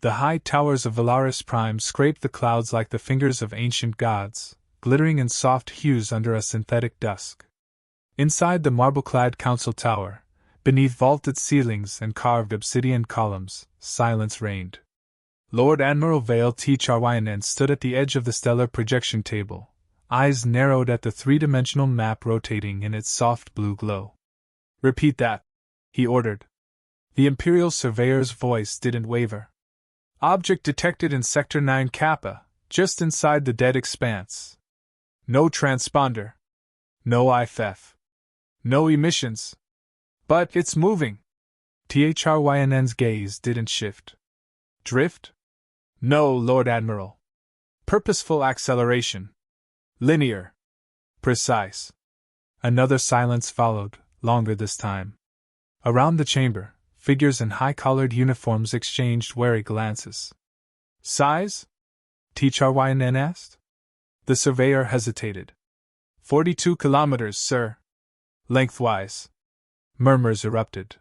The high towers of Valaris Prime scraped the clouds like the fingers of ancient gods, glittering in soft hues under a synthetic dusk. Inside the marble-clad council tower, beneath vaulted ceilings and carved obsidian columns, silence reigned. Lord Admiral Vale T'Charwayanen stood at the edge of the stellar projection table, eyes narrowed at the three-dimensional map rotating in its soft blue glow. "Repeat that," he ordered. The Imperial surveyor's voice didn't waver. "Object detected in Sector 9 Kappa, just inside the dead expanse. No transponder. No IFF. No emissions. But it's moving." T'Charwayanen's gaze didn't shift. "Drift? No, Lord Admiral. Purposeful acceleration. Linear. Precise." Another silence followed, longer this time. Around the chamber, figures in high-collared uniforms exchanged wary glances. "Size?" T'Charwayanen asked. The surveyor hesitated. 42 kilometers, sir." "Lengthwise?" Murmurs erupted.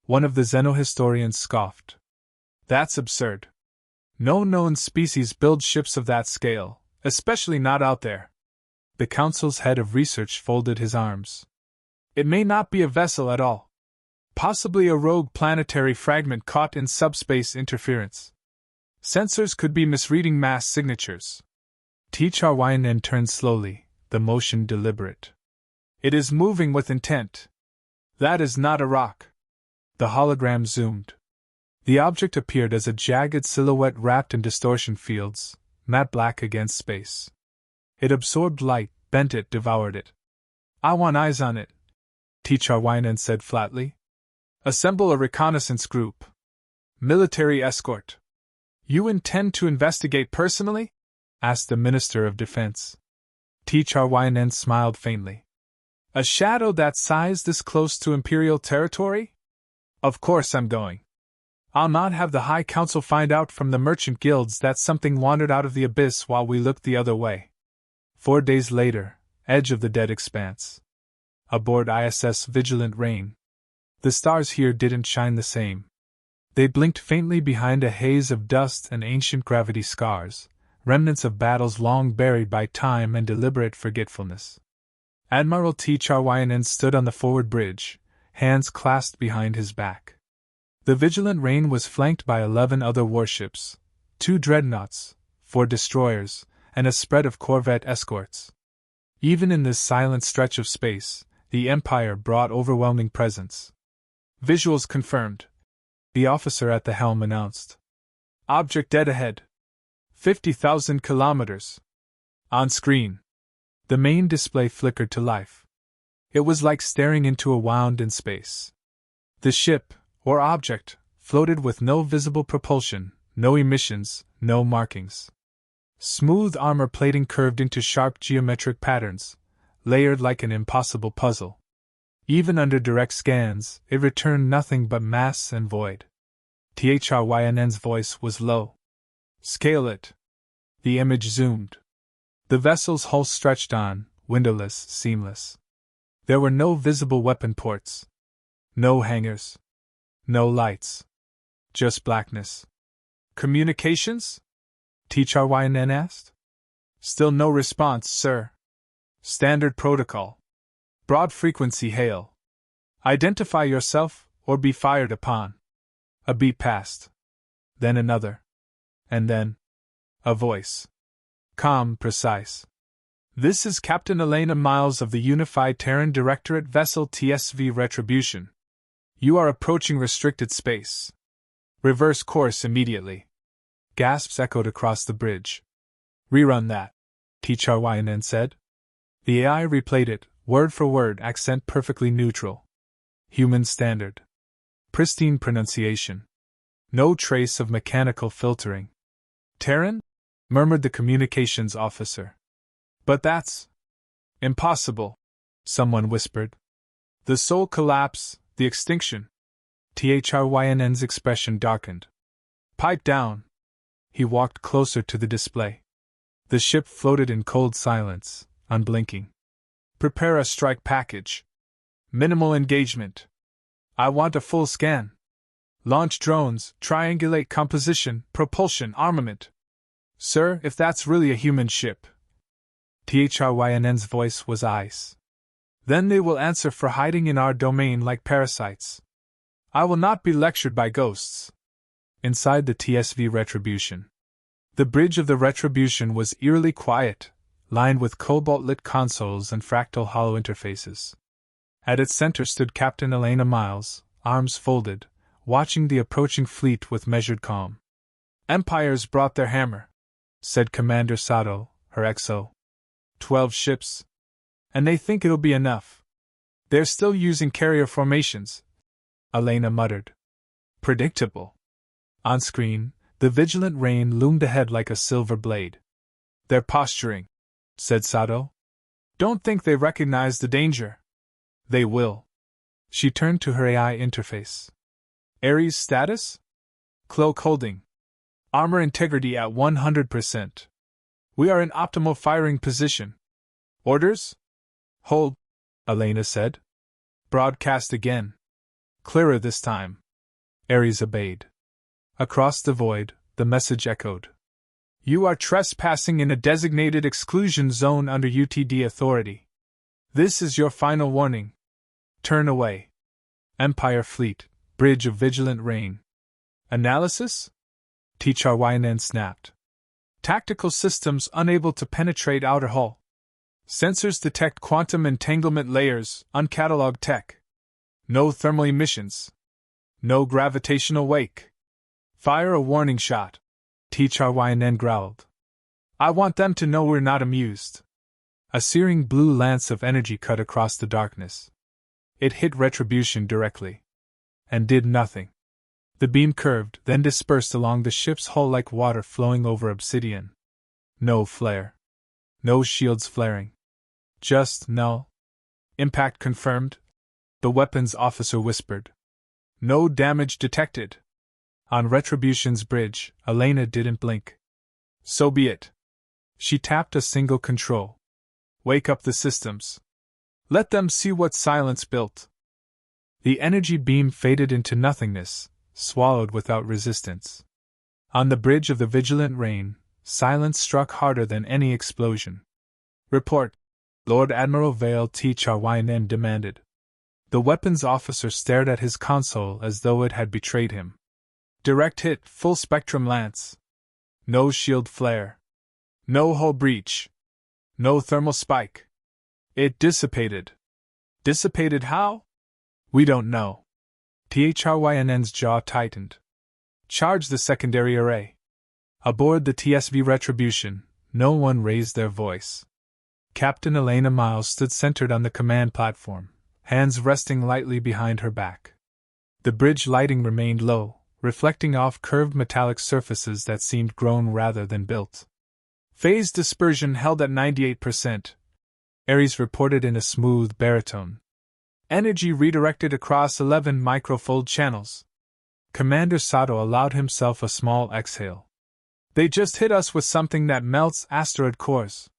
One of the xenohistorians scoffed. "That's absurd. No known species build ships of that scale, especially not out there." The Council's head of research folded his arms. "It may not be a vessel at all. Possibly a rogue planetary fragment caught in subspace interference. Sensors could be misreading mass signatures." T'Charwayanen turned slowly, the motion deliberate. "It is moving with intent. That is not a rock." The hologram zoomed. The object appeared as a jagged silhouette wrapped in distortion fields, matte black against space. It absorbed light, bent it, devoured it. "I want eyes on it," T'Charwayanen said flatly. "Assemble a reconnaissance group. Military escort." "You intend to investigate personally?" asked the Minister of Defense. T'Charwayanen smiled faintly. "A shadow that size this close to Imperial territory? Of course I'm going. I'll not have the High Council find out from the merchant guilds that something wandered out of the abyss while we looked the other way." 4 days later, edge of the dead expanse. Aboard ISS Vigilant Rain. The stars here didn't shine the same. They blinked faintly behind a haze of dust and ancient gravity scars, remnants of battles long buried by time and deliberate forgetfulness. Admiral T'Charwayanen stood on the forward bridge, hands clasped behind his back. The Vigilant Rain was flanked by 11 other warships, 2 dreadnoughts, 4 destroyers, and a spread of corvette escorts. Even in this silent stretch of space, the Empire brought overwhelming presence. "Visuals confirmed," the officer at the helm announced. "Object dead ahead. 50,000 kilometers. On screen." The main display flickered to life. It was like staring into a wound in space. The ship, or object, floated with no visible propulsion, no emissions, no markings. Smooth armor plating curved into sharp geometric patterns, layered like an impossible puzzle. Even under direct scans, it returned nothing but mass and void. T'Charwayanen's voice was low. "Scale it." The image zoomed. The vessel's hull stretched on, windowless, seamless. There were no visible weapon ports. No hangars. No lights. Just blackness. "Communications?" T'Charwayanen asked. "Still no response, sir. Standard protocol. Broad frequency hail. Identify yourself, or be fired upon." A beat passed. Then another. And then a voice. Calm, precise. "This is Captain Elena Miles of the Unified Terran Directorate Vessel TSV Retribution. You are approaching restricted space. Reverse course immediately." Gasps echoed across the bridge. "Rerun that," T'Charwayanen said. The AI replayed it, word for word, accent perfectly neutral. Human standard. Pristine pronunciation. No trace of mechanical filtering. "Taran?" murmured the communications officer. "But that's impossible," someone whispered. "The soul collapse, the extinction." T'Charwayanen's expression darkened. "Pipe down." He walked closer to the display. The ship floated in cold silence, unblinking. "Prepare a strike package. Minimal engagement. I want a full scan." Launch drones, triangulate composition, propulsion, armament. Sir, if that's really a human ship. THRYNN's voice was ice. Then they will answer for hiding in our domain like parasites. I will not be lectured by ghosts. Inside the TSV Retribution. The bridge of the Retribution was eerily quiet, lined with cobalt-lit consoles and fractal hollow interfaces. At its center stood Captain Elena Miles, arms folded, watching the approaching fleet with measured calm. Empires brought their hammer, said Commander Sato, her XO. 12 ships. And they think it'll be enough. They're still using carrier formations, Elena muttered. Predictable. On screen, the vigilant rain loomed ahead like a silver blade. They're posturing, said Sato. Don't think they recognize the danger. They will. She turned to her AI interface. Ares status? Cloak holding. Armor integrity at 100%. We are in optimal firing position. Orders? Hold, Elena said. Broadcast again. Clearer this time. Ares obeyed. Across the void, the message echoed. You are trespassing in a designated exclusion zone under UTD authority. This is your final warning. Turn away. Empire Fleet, Bridge of Vigilant Rain. Analysis? THRYNN snapped. Tactical systems unable to penetrate outer hull. Sensors detect quantum entanglement layers, uncatalogued tech. No thermal emissions. No gravitational wake. Fire a warning shot. THRYNN growled. I want them to know we're not amused. A searing blue lance of energy cut across the darkness. It hit Retribution directly. And did nothing. The beam curved, then dispersed along the ship's hull like water flowing over obsidian. No flare. No shields flaring. Just null. Impact confirmed, the weapons officer whispered. No damage detected. On Retribution's bridge, Elena didn't blink. So be it. She tapped a single control. Wake up the systems. Let them see what silence built. The energy beam faded into nothingness, swallowed without resistance. On the bridge of the vigilant rain, silence struck harder than any explosion. Report, Lord Admiral Vale THRYNN demanded. The weapons officer stared at his console as though it had betrayed him. Direct hit, full spectrum lance. No shield flare. No hull breach. No thermal spike. It dissipated. Dissipated how? We don't know. THRYNN's jaw tightened. Charge the secondary array. Aboard the TSV Retribution, no one raised their voice. Captain Elena Miles stood centered on the command platform, hands resting lightly behind her back. The bridge lighting remained low, reflecting off curved metallic surfaces that seemed grown rather than built. Phase dispersion held at 98%. Ares reported in a smooth baritone. Energy redirected across 11 microfold channels. Commander Sato allowed himself a small exhale. They just hit us with something that melts asteroid cores.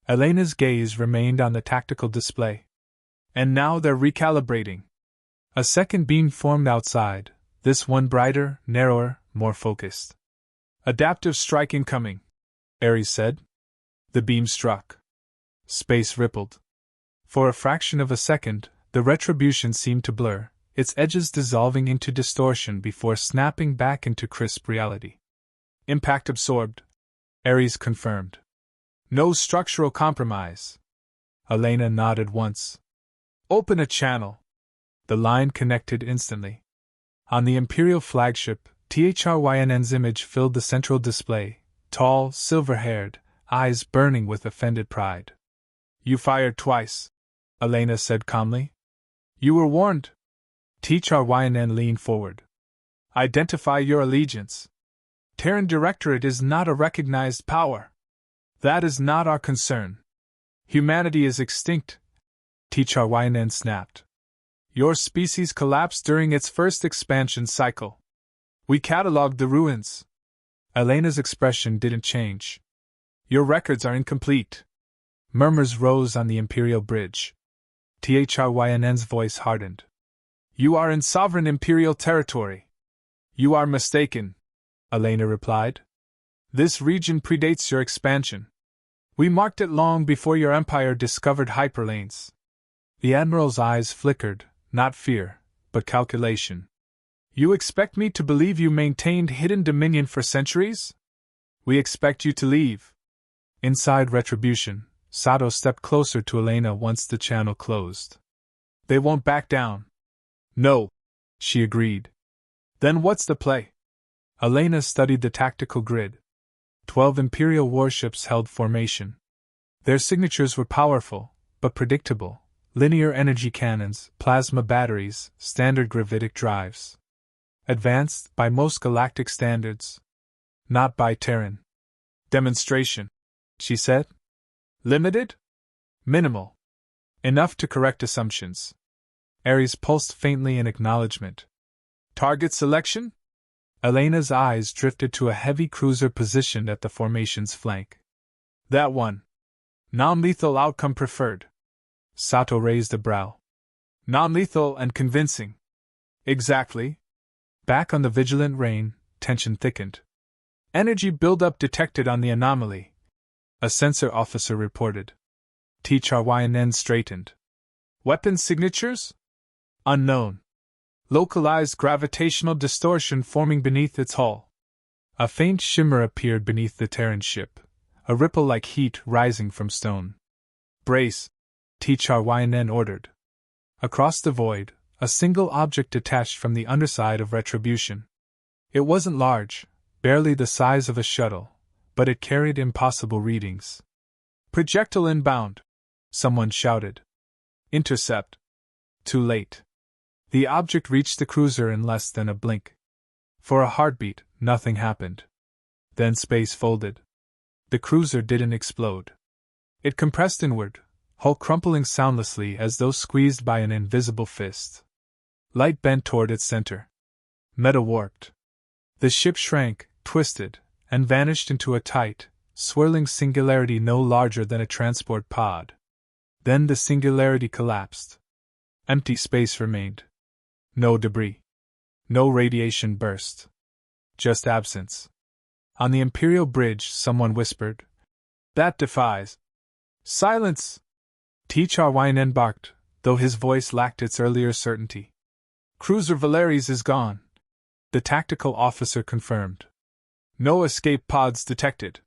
Elena's gaze remained on the tactical display. And now they're recalibrating. A second beam formed outside, this one brighter, narrower, more focused. Adaptive strike incoming, Ares said. The beam struck. Space rippled. For a fraction of a second, the Retribution seemed to blur, its edges dissolving into distortion before snapping back into crisp reality. Impact absorbed, Ares confirmed. No structural compromise. Elena nodded once. Open a channel. The line connected instantly. On the Imperial flagship, THRYNN's image filled the central display, tall, silver-haired, eyes burning with offended pride. You fired twice, Elena said calmly. You were warned. THRYNN leaned forward. Identify your allegiance. Terran Directorate is not a recognized power. That is not our concern. Humanity is extinct. THRYNN snapped. Your species collapsed during its first expansion cycle. We catalogued the ruins. Elena's expression didn't change. Your records are incomplete. Murmurs rose on the Imperial bridge. THRYNN's voice hardened. You are in sovereign Imperial territory. You are mistaken, Elena replied. This region predates your expansion. We marked it long before your empire discovered hyperlanes. The Admiral's eyes flickered, not fear, but calculation. You expect me to believe you maintained hidden dominion for centuries? We expect you to leave. Inside Retribution, Sato stepped closer to Elena once the channel closed. They won't back down. No, she agreed. Then what's the play? Elena studied the tactical grid. 12 Imperial warships held formation. Their signatures were powerful, but predictable: linear energy cannons, plasma batteries, standard gravitic drives. Advanced by most galactic standards. Not by Taran. Demonstration, she said. Limited? Minimal. Enough to correct assumptions. Ares pulsed faintly in acknowledgement. Target selection? Elena's eyes drifted to a heavy cruiser positioned at the formation's flank. That one. Non-lethal outcome preferred. Sato raised a brow. Non-lethal and convincing. Exactly. Back on the vigilant rain, tension thickened. Energy buildup detected on the anomaly, a sensor officer reported. HFY straightened. Weapon signatures? Unknown. Localized gravitational distortion forming beneath its hull. A faint shimmer appeared beneath the Taran ship, a ripple like heat rising from stone. Brace, HFY ordered. Across the void, a single object detached from the underside of Retribution. It wasn't large, barely the size of a shuttle, but it carried impossible readings. Projectile inbound, someone shouted. Intercept. Too late. The object reached the cruiser in less than a blink. For a heartbeat, nothing happened. Then space folded. The cruiser didn't explode. It compressed inward, hull crumpling soundlessly as though squeezed by an invisible fist. Light bent toward its center. Metal warped. The ship shrank, twisted, and vanished into a tight, swirling singularity no larger than a transport pod. Then the singularity collapsed. Empty space remained. No debris. No radiation burst. Just absence. On the Imperial bridge, someone whispered, "That defies." Silence! HFY barked, though his voice lacked its earlier certainty. Cruiser Valeries is gone, the tactical officer confirmed. No escape pods detected.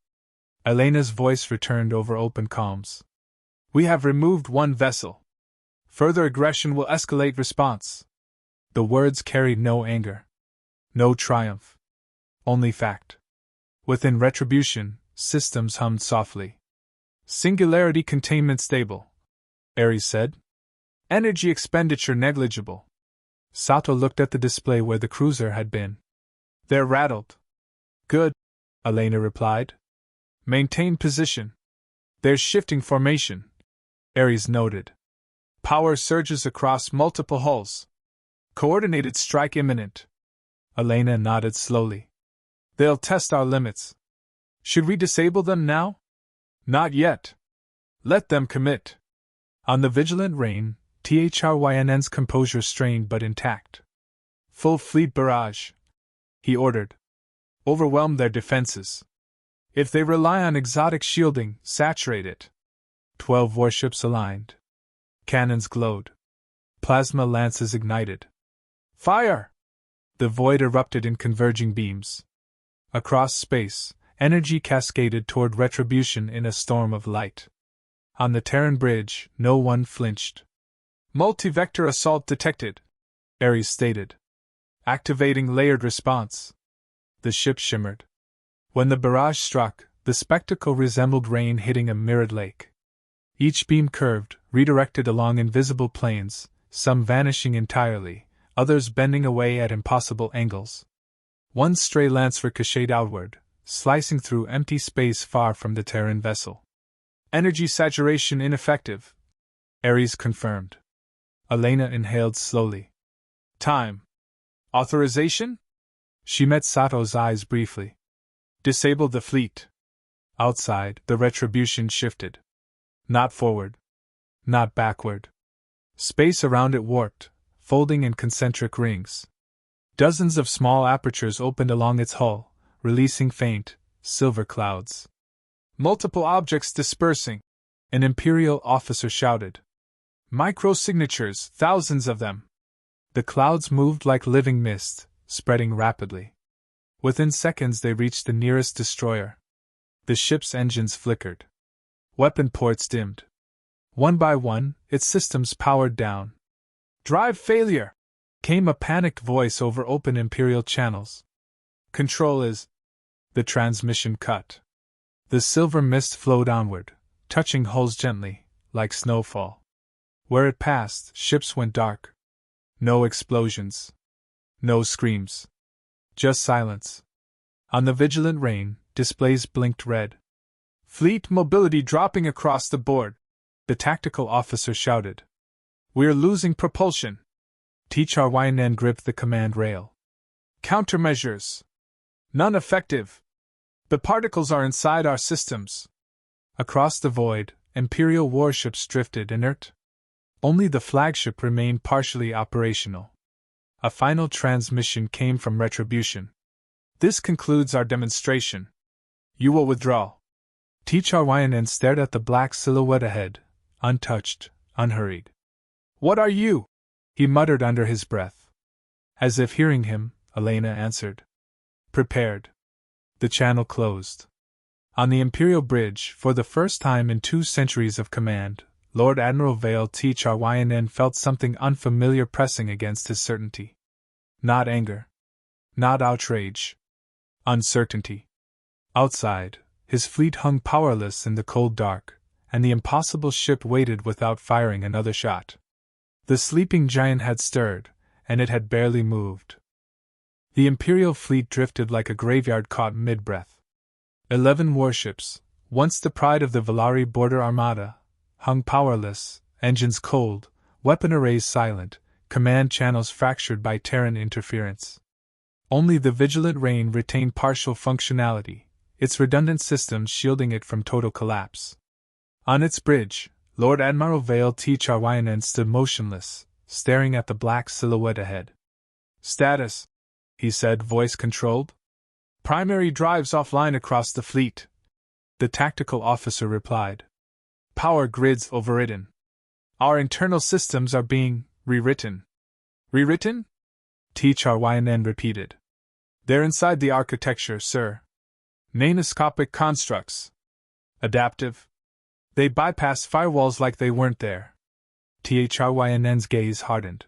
Elena's voice returned over open comms. We have removed one vessel. Further aggression will escalate response. The words carried no anger. No triumph. Only fact. Within Retribution, systems hummed softly. Singularity containment stable, Ares said. Energy expenditure negligible. Sato looked at the display where the cruiser had been. They're rattled. Good, Elena replied. Maintain position. There's shifting formation, Ares noted. Power surges across multiple hulls. Coordinated strike imminent. Elena nodded slowly. They'll test our limits. Should we disable them now? Not yet. Let them commit. On the vigilant rain, THRYNN's composure strained but intact. Full fleet barrage, he ordered. Overwhelm their defenses. If they rely on exotic shielding, saturate it. 12 warships aligned. Cannons glowed. Plasma lances ignited. Fire! The void erupted in converging beams. Across space, energy cascaded toward Retribution in a storm of light. On the Taran bridge, no one flinched. Multi-vector assault detected, Ares stated. Activating layered response. The ship shimmered. When the barrage struck, the spectacle resembled rain hitting a mirrored lake. Each beam curved, redirected along invisible planes, some vanishing entirely, others bending away at impossible angles. One stray lance ricocheted outward, slicing through empty space far from the Taran vessel. Energy saturation ineffective, Ares confirmed. Elena inhaled slowly. Time. Authorization? She met Sato's eyes briefly. Disable the fleet. Outside, the Retribution shifted. Not forward. Not backward. Space around it warped, folding in concentric rings. Dozens of small apertures opened along its hull, releasing faint, silver clouds. Multiple objects dispersing, an Imperial officer shouted. Micro-signatures, thousands of them. The clouds moved like living mist, spreading rapidly. Within seconds they reached the nearest destroyer. The ship's engines flickered. Weapon ports dimmed. One by one, its systems powered down. Drive failure! Came a panicked voice over open Imperial channels. Control is. The transmission cut. The silver mist flowed onward, touching hulls gently, like snowfall. Where it passed, ships went dark. No explosions. No screams. Just silence. On the vigilant rain, displays blinked red. Fleet mobility dropping across the board, the tactical officer shouted. We're losing propulsion. THRYNN gripped the command rail. Countermeasures. None effective. The particles are inside our systems. Across the void, Imperial warships drifted inert. Only the flagship remained partially operational. A final transmission came from Retribution. This concludes our demonstration. You will withdraw. THRYNN stared at the black silhouette ahead, untouched, unhurried. What are you? He muttered under his breath. As if hearing him, Elena answered. Prepared. The channel closed. On the Imperial bridge, for the first time in 2 centuries of command, Lord Admiral Vale THRYNN felt something unfamiliar pressing against his certainty. Not anger. Not outrage. Uncertainty. Outside, his fleet hung powerless in the cold dark, and the impossible ship waited without firing another shot. The sleeping giant had stirred, and it had barely moved. The Imperial fleet drifted like a graveyard caught mid-breath. 11 warships, once the pride of the Valari border armada, hung powerless, engines cold, weapon arrays silent, command channels fractured by Taran interference. Only the vigilant rain retained partial functionality, its redundant systems shielding it from total collapse. On its bridge, Lord Admiral Vale THRYNN stood motionless, staring at the black silhouette ahead. Status, he said, voice controlled. Primary drives offline across the fleet. The tactical officer replied. Power grids overridden. Our internal systems are being rewritten. Rewritten? THRYNN repeated. They're inside the architecture, sir. Nanoscopic constructs. Adaptive. They bypass firewalls like they weren't there. THRYNN's gaze hardened.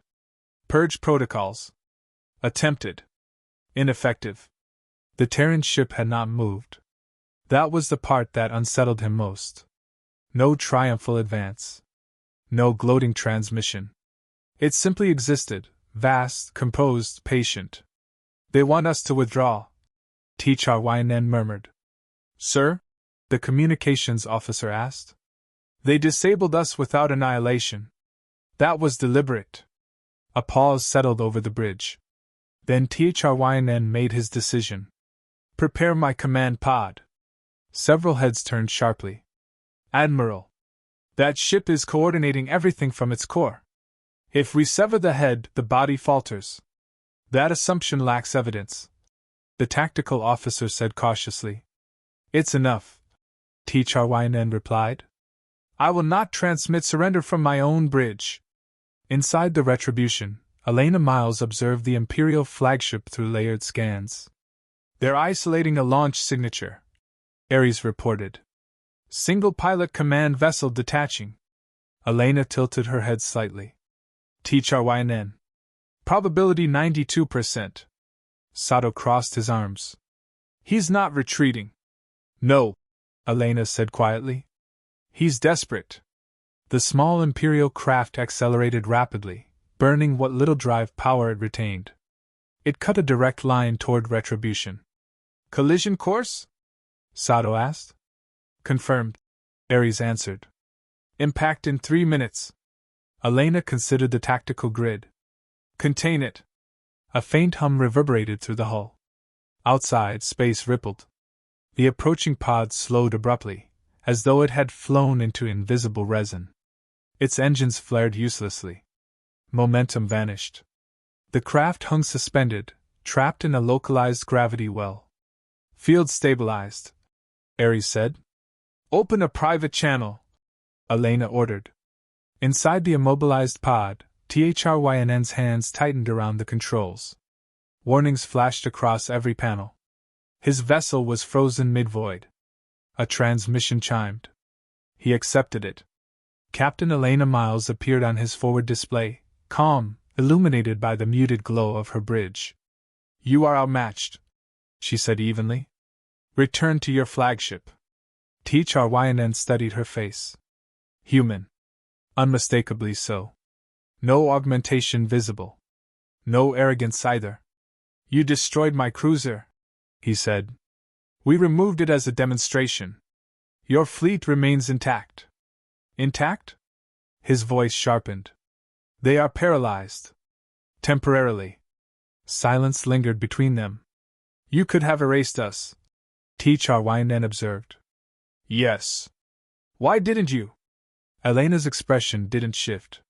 Purge protocols. Attempted. Ineffective. The Taran ship had not moved. That was the part that unsettled him most. No triumphal advance. No gloating transmission. It simply existed, vast, composed, patient. They want us to withdraw. THRYNN murmured. Sir? The communications officer asked. They disabled us without annihilation. That was deliberate. A pause settled over the bridge. Then THRYNN made his decision. Prepare my command pod. Several heads turned sharply. Admiral. That ship is coordinating everything from its core. If we sever the head, the body falters. That assumption lacks evidence. The tactical officer said cautiously. It's enough. THRYNN replied. I will not transmit surrender from my own bridge. Inside the Retribution, Elena Miles observed the Imperial flagship through layered scans. They're isolating a launch signature, Ares reported. Single pilot command vessel detaching. Elena tilted her head slightly. THRYNN. Probability 92%. Sato crossed his arms. He's not retreating. No, Elena said quietly. He's desperate. The small Imperial craft accelerated rapidly, burning what little drive power it retained. It cut a direct line toward Retribution. Collision course? Sato asked. Confirmed, Ares answered. Impact in 3 minutes. Elena considered the tactical grid. Contain it. A faint hum reverberated through the hull. Outside, space rippled. The approaching pod slowed abruptly, as though it had flown into invisible resin. Its engines flared uselessly. Momentum vanished. The craft hung suspended, trapped in a localized gravity well. Field stabilized, Ares said. Open a private channel, Elena ordered. Inside the immobilized pod, THRYNN's hands tightened around the controls. Warnings flashed across every panel. His vessel was frozen mid-void. A transmission chimed. He accepted it. Captain Elena Miles appeared on his forward display, calm, illuminated by the muted glow of her bridge. You are outmatched, she said evenly. Return to your flagship. THRYNN studied her face. Human. Unmistakably so. No augmentation visible. No arrogance either. You destroyed my cruiser, he said. We removed it as a demonstration. Your fleet remains intact. Intact? His voice sharpened. They are paralyzed. Temporarily. Silence lingered between them. You could have erased us, THRYNN observed. Yes. Why didn't you? Elena's expression didn't shift.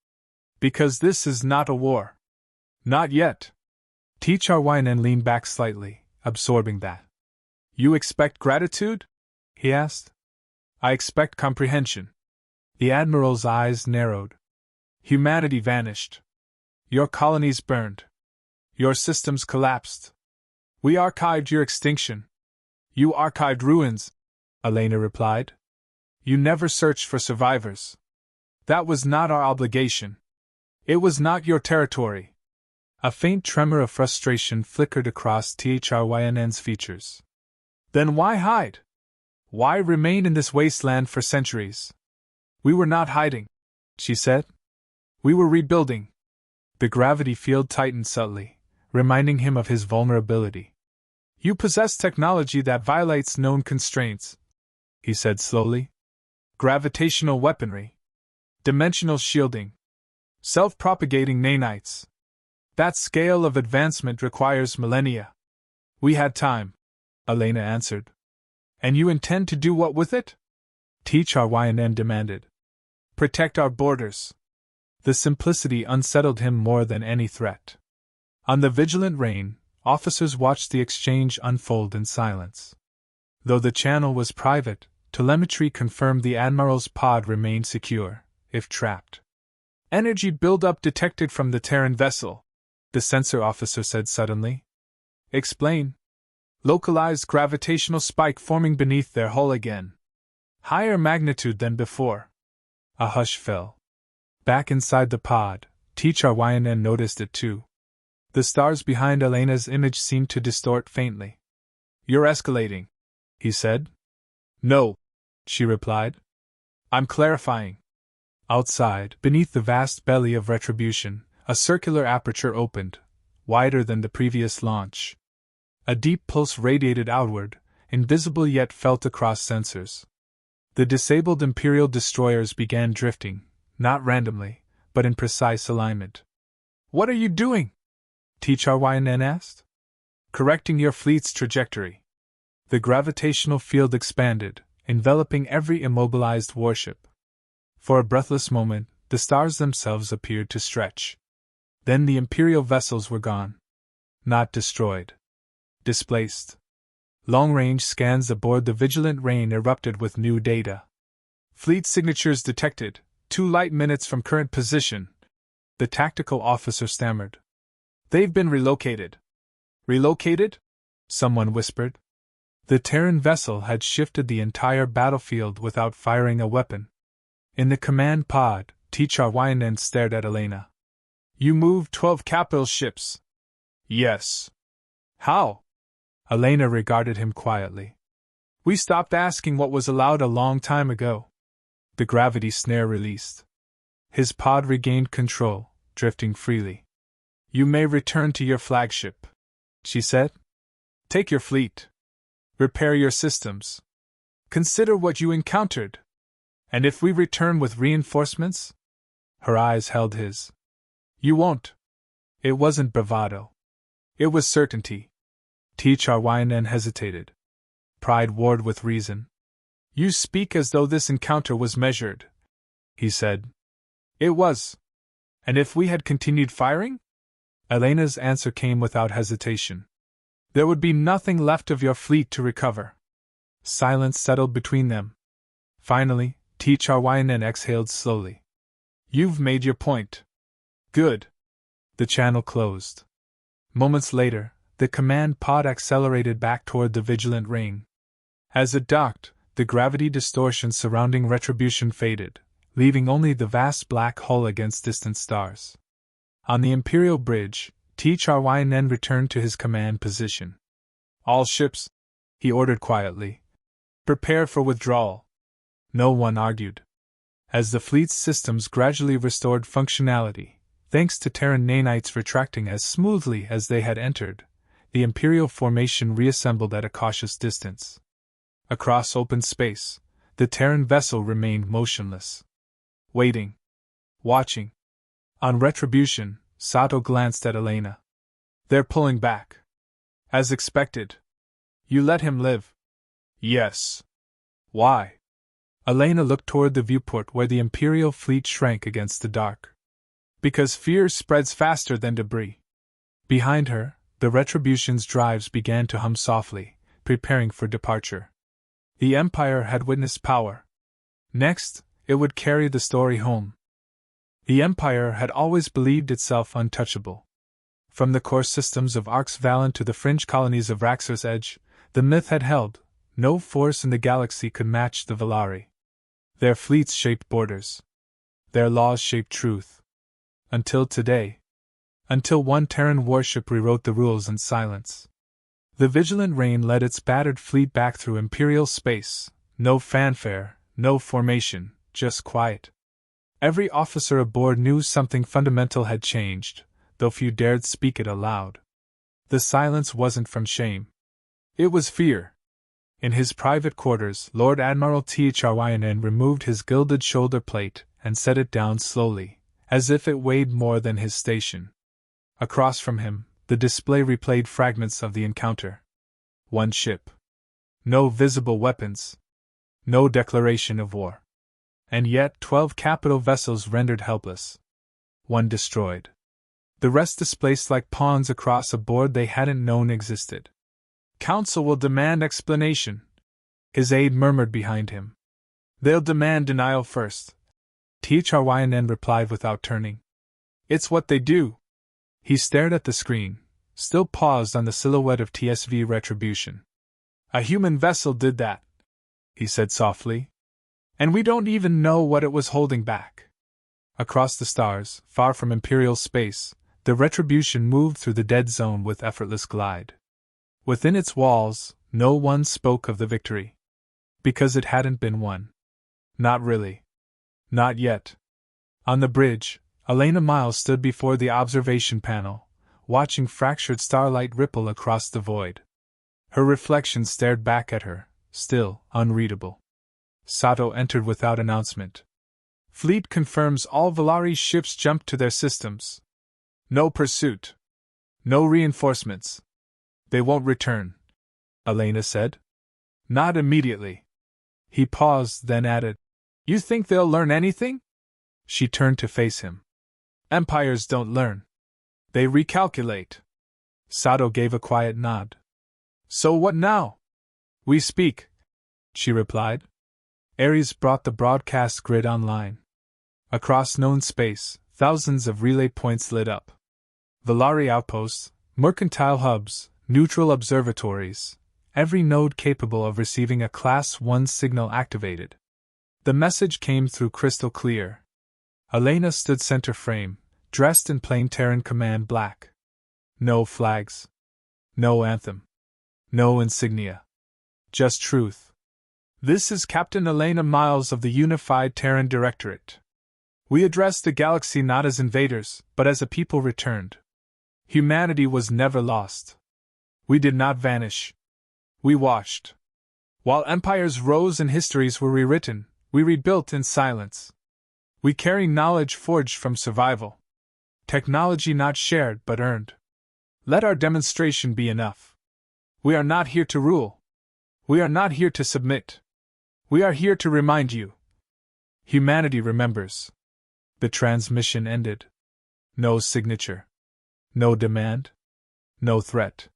Because this is not a war. Not yet. THRYNN leaned back slightly, absorbing that. You expect gratitude? He asked. I expect comprehension. The Admiral's eyes narrowed. Humanity vanished. Your colonies burned. Your systems collapsed. We archived your extinction. You archived ruins, Elena replied. You never searched for survivors. That was not our obligation. It was not your territory. A faint tremor of frustration flickered across THRYNN's features. Then why hide? Why remain in this wasteland for centuries? We were not hiding, she said. We were rebuilding. The gravity field tightened subtly, reminding him of his vulnerability. You possess technology that violates known constraints, he said slowly. Gravitational weaponry. Dimensional shielding. Self-propagating nanites. That scale of advancement requires millennia. We had time, Elena answered. And you intend to do what with it? THRYNN demanded. Protect our borders. The simplicity unsettled him more than any threat. On the vigilant Rain, officers watched the exchange unfold in silence. Though the channel was private, telemetry confirmed the Admiral's pod remained secure, if trapped. Energy buildup detected from the Taran vessel, the sensor officer said suddenly. Explain. Localized gravitational spike forming beneath their hull again. Higher magnitude than before. A hush fell. Back inside the pod, THRYNN noticed it too. The stars behind Elena's image seemed to distort faintly. You're escalating, he said. No, she replied. I'm clarifying. Outside, beneath the vast belly of Retribution, a circular aperture opened, wider than the previous launch. A deep pulse radiated outward, invisible yet felt across sensors. The disabled Imperial destroyers began drifting, not randomly, but in precise alignment. What are you doing? THRYNN asked. Correcting your fleet's trajectory. The gravitational field expanded, enveloping every immobilized warship. For a breathless moment, the stars themselves appeared to stretch. Then the Imperial vessels were gone. Not destroyed. Displaced. Long-range scans aboard the Vigilant Rain erupted with new data. Fleet signatures detected, 2 light minutes from current position. The tactical officer stammered. They've been relocated. Relocated? Someone whispered. The Taran vessel had shifted the entire battlefield without firing a weapon. In the command pod, THRYNN stared at Elena. You moved 12 capital ships. Yes. How? Elena regarded him quietly. We stopped asking what was allowed a long time ago. The gravity snare released. His pod regained control, drifting freely. You may return to your flagship, she said. Take your fleet. Repair your systems. Consider what you encountered. And if we return with reinforcements? Her eyes held his. You won't. It wasn't bravado. It was certainty. THRYNN hesitated. Pride warred with reason. You speak as though this encounter was measured, he said. It was. And if we had continued firing? Elena's answer came without hesitation. There would be nothing left of your fleet to recover. Silence settled between them. Finally, T'Challa exhaled slowly. You've made your point. Good. The channel closed. Moments later, the command pod accelerated back toward the vigilant ring. As it docked, the gravity distortion surrounding Retribution faded, leaving only the vast black hull against distant stars. On the Imperial bridge, T'Challa returned to his command position. All ships, he ordered quietly. Prepare for withdrawal. No one argued. As the fleet's systems gradually restored functionality, thanks to Terran nanites retracting as smoothly as they had entered, the Imperial formation reassembled at a cautious distance. Across open space, the Terran vessel remained motionless. Waiting. Watching. On Retribution, Sato glanced at Elena. They're pulling back. As expected. You let him live. Yes. Why? Elena looked toward the viewport where the Imperial fleet shrank against the dark. Because fear spreads faster than debris. Behind her, the Retribution's drives began to hum softly, preparing for departure. The Empire had witnessed power. Next, it would carry the story home. The Empire had always believed itself untouchable. From the core systems of Arx Valen to the fringe colonies of Raxor's Edge, the myth had held, no force in the galaxy could match the Valari. Their fleets shaped borders. Their laws shaped truth. Until today. Until one Terran warship rewrote the rules in silence. The Vigilant Rain led its battered fleet back through Imperial space, no fanfare, no formation, just quiet. Every officer aboard knew something fundamental had changed, though few dared speak it aloud. The silence wasn't from shame. It was fear. In his private quarters, Lord Admiral T'Challa removed his gilded shoulder plate and set it down slowly, as if it weighed more than his station. Across from him, the display replayed fragments of the encounter. One ship. No visible weapons. No declaration of war. And yet 12 capital vessels rendered helpless. One destroyed. The rest displaced like pawns across a board they hadn't known existed. Council will demand explanation. His aide murmured behind him. They'll demand denial first. T'Challa replied without turning. It's what they do. He stared at the screen, still paused on the silhouette of TSV Retribution. A human vessel did that, he said softly. And we don't even know what it was holding back. Across the stars, far from Imperial space, the Retribution moved through the dead zone with effortless glide. Within its walls, no one spoke of the victory. Because it hadn't been won. Not really. Not yet. On the bridge, Elena Miles stood before the observation panel, watching fractured starlight ripple across the void. Her reflection stared back at her, still unreadable. Sato entered without announcement. Fleet confirms all Valari ships jumped to their systems. No pursuit. No reinforcements. They won't return, Elena said. Not immediately. He paused, then added, You think they'll learn anything? She turned to face him. Empires don't learn. They recalculate. Sato gave a quiet nod. So what now? We speak, she replied. Ares brought the broadcast grid online. Across known space, thousands of relay points lit up. Valari outposts, mercantile hubs, neutral observatories, every node capable of receiving a Class 1 signal activated. The message came through crystal clear. Elena stood center frame, dressed in plain Terran command black. No flags. No anthem. No insignia. Just truth. This is Captain Elena Miles of the Unified Terran Directorate. We address the galaxy not as invaders, but as a people returned. Humanity was never lost. We did not vanish. We watched. While empires rose and histories were rewritten, we rebuilt in silence. We carry knowledge forged from survival. Technology not shared but earned. Let our demonstration be enough. We are not here to rule. We are not here to submit. We are here to remind you. Humanity remembers. The transmission ended. No signature. No demand? No threat.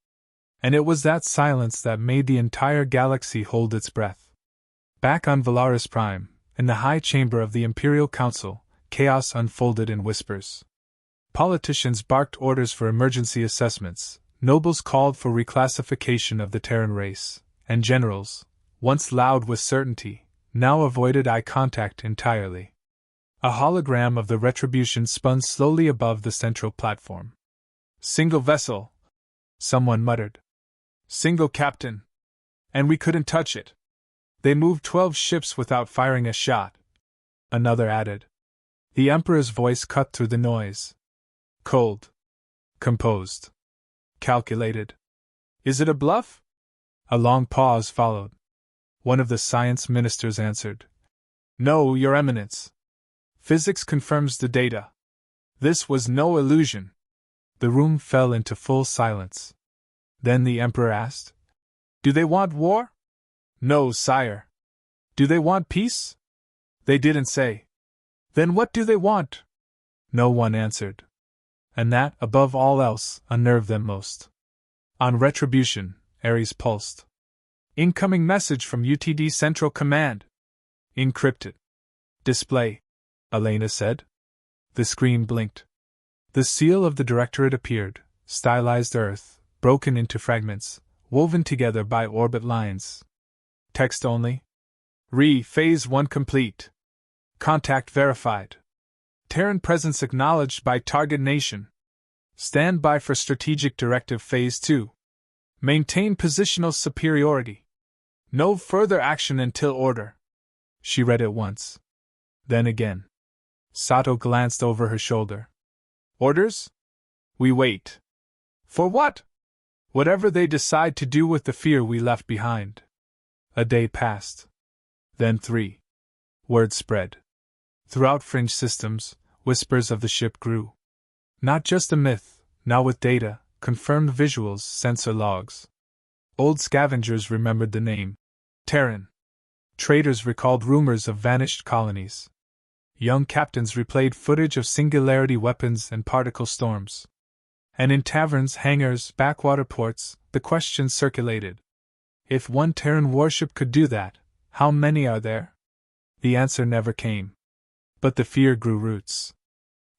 And it was that silence that made the entire galaxy hold its breath. Back on Valaris Prime, in the high chamber of the Imperial Council, chaos unfolded in whispers. Politicians barked orders for emergency assessments, nobles called for reclassification of the Taran race, and generals, once loud with certainty, now avoided eye contact entirely. A hologram of the Retribution spun slowly above the central platform. "Single vessel," someone muttered. "Single captain. And we couldn't touch it. They moved 12 ships without firing a shot," another added. The Emperor's voice cut through the noise. "Cold. Composed. Calculated. Is it a bluff?" A long pause followed. One of the science ministers answered. "No, Your Eminence. Physics confirms the data. This was no illusion." The room fell into full silence. Then the Emperor asked, "Do they want war?" "No, sire." "Do they want peace?" "They didn't say." "Then what do they want?" No one answered. And that, above all else, unnerved them most. On Retribution, Ares pulsed. "Incoming message from UTD Central Command." "Encrypted. Display," Elena said. The screen blinked. The seal of the Directorate appeared, stylized Earth, broken into fragments, woven together by orbit lines. Text only. Phase 1 complete. Contact verified. Taran presence acknowledged by target nation. Stand by for strategic directive Phase 2. Maintain positional superiority. No further action until order. She read it once. Then again. Sato glanced over her shoulder. Orders? We wait. For what? Whatever they decide to do with the fear we left behind. A day passed. Then 3. Word spread. Throughout fringe systems, whispers of the ship grew. Not just a myth, now with data, confirmed visuals, sensor logs. Old scavengers remembered the name. Taran. Traders recalled rumors of vanished colonies. Young captains replayed footage of singularity weapons and particle storms. And in taverns, hangars, backwater ports, the question circulated. If one Taran warship could do that, how many are there? The answer never came. But the fear grew roots.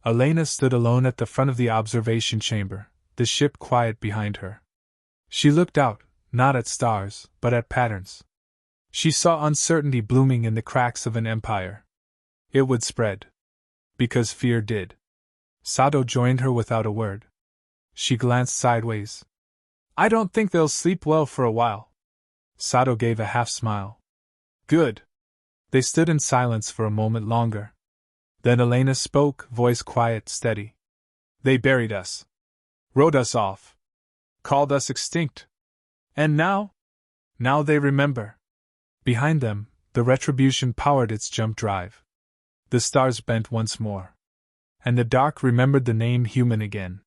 Elena stood alone at the front of the observation chamber, the ship quiet behind her. She looked out, not at stars, but at patterns. She saw uncertainty blooming in the cracks of an empire. It would spread. Because fear did. Sato joined her without a word. She glanced sideways. I don't think they'll sleep well for a while. Sato gave a half-smile. Good. They stood in silence for a moment longer. Then Elena spoke, voice quiet, steady. They buried us. Wrote us off. Called us extinct. And now? Now they remember. Behind them, the Retribution powered its jump drive. The stars bent once more. And the dark remembered the name human again.